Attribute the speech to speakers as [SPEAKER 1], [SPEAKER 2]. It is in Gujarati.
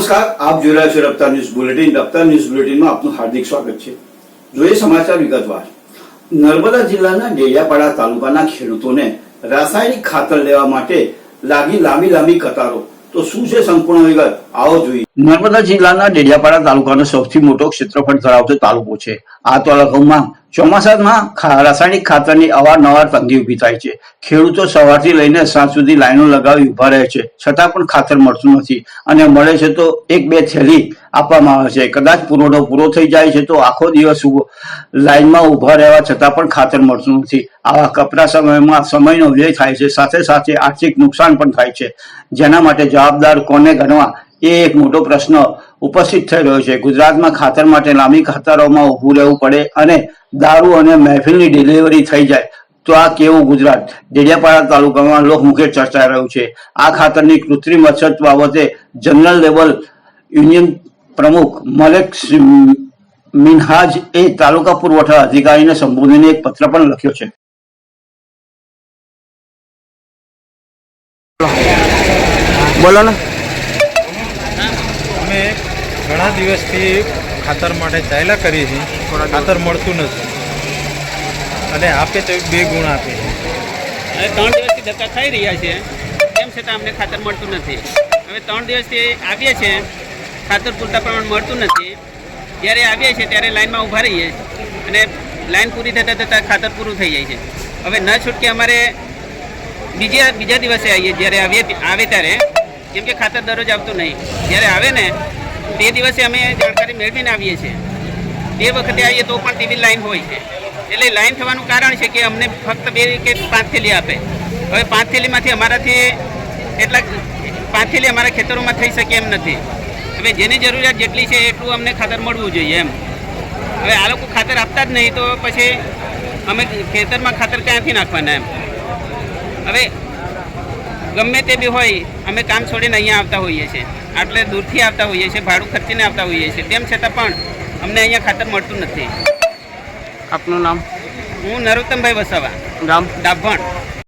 [SPEAKER 1] નમસ્કાર, આપ જોઈ રહ્યા છો રફતાર ન્યૂઝ બુલેટિન. રફતાર ન્યૂઝ બુલેટિનમાં આપનું હાર્દિક સ્વાગત છે. જોઈએ સમાચાર વિગતવાર. નર્મદા જિલ્લાના ડેડિયાપાડા તાલુકાના ખેડૂતોને રાસાયણિક ખાતર લેવા માટે લાગી લાંબી કતારો. તો શું છે સંપૂર્ણ વિગત, આવો જોઈએ. નર્મદા જિલ્લાના ડેડિયાપાડા તાલુકાનો સૌથી મોટો ક્ષેત્રફળ ધરાવતો તાલુકો છે. આ તાલુકામાં ચોમાસામાં રાસાયણિક ખાતરની અવારનવાર તંગી ઉભી થાય છે. ખેડૂતો સવારથી લઈને સાંજ સુધી લાઈનો લગાવી ઉભા રહે છે, છતાં પણ ખાતર મળતું નથી, અને મળે છે તો 1-2 થેલી આપવામાં આવે છે. કદાચ પુરવઠો પૂરો થઈ જાય છે તો આખો દિવસ લાઈનમાં ઉભા રહેવા છતાં પણ ખાતર મળતું નથી. આવા કપરા સમયમાં સમયનો વ્યય થાય છે, સાથે સાથે આર્થિક નુકસાન પણ થાય છે. જેના માટે જવાબદાર કોને ગણવા એ એક મોટો પ્રશ્ન ઉપસ્થિત થઈ રહ્યો છે. ગુજરાતમાં ખાતર માટે લાંબી કતારોમાં ઊભું રહેવું પડે અને દારૂ અને મહેફિલની ડિલિવરી થઈ જાય તો આ કેવું ગુજરાત? ડેડિયાપાડા તાલુકામાં લોકમુખે ચર્ચાઈ રહ્યું છે. આ ખાતરની કૃત્રિમ અછત બાબતે જનરલ લેવલ યુનિયન પ્રમુખ મલેક મિનહાજ એ તાલુકા પુરવઠા અધિકારીને સંબોધીને એક પત્ર પણ લખ્યો છે. બોલો ને.
[SPEAKER 2] અમે ઘણા દિવસથી ખાતર માટે ચાલ્યા કરીએ છીએ, ખાતર મળતું નથી અને આપે તો 2 ગુણ આપે છે.
[SPEAKER 3] હવે 3 દિવસથી ધક્કા ખાઈ રહ્યા છે, તેમ છતાં અમને ખાતર મળતું નથી. હવે 3 દિવસથી આવીએ છીએ, ખાતર પૂરતા પ્રમાણ મળતું નથી. જ્યારે આવીએ છીએ ત્યારે લાઈનમાં ઊભા રહીએ અને લાઈન પૂરી થતાં ખાતર પૂરું થઈ જાય છે. હવે ન છૂટકે અમારે બીજા દિવસે આવીએ, જ્યારે આવે ત્યારે, કેમ કે ખાતર દરરોજ આવતું નહીં. જ્યારે આવે ને તે દિવસે અમે જાણકારી મેળવીને આવીએ છીએ. તે વખતે આવીએ તો પણ તેવી લાઈન હોય છે. એટલે લાઈન થવાનું કારણ છે કે અમને ફક્ત 2 કે 5 થેલી આપે. હવે 5 થેલીમાંથી અમારાથી 5 થેલી અમારા ખેતરોમાં થઈ શકે એમ નથી. હવે જેની જરૂરિયાત જેટલી છે એટલું અમને ખાતર મળવું જોઈએ એમ. હવે આ લોકો ખાતર આપતા જ નહીં તો પછી અમે ખેતરમાં ખાતર ક્યાંથી નાખવાના એમ. હવે ગમે તે બી હોય, અમે કામ છોડીને અહીંયા આવતા હોઈએ છીએ, આટલે દૂરથી આવતા હોઈએ છીએ, ભાડું ખર્ચીને આવતા હોઈએ છીએ, તેમ છતાં પણ અમને અહીંયા ખાતર મળતું નથી.
[SPEAKER 4] આપનું નામ?
[SPEAKER 3] હું નરોત્તમભાઈ વસાવા,
[SPEAKER 4] ગામ?
[SPEAKER 3] ડાભણ.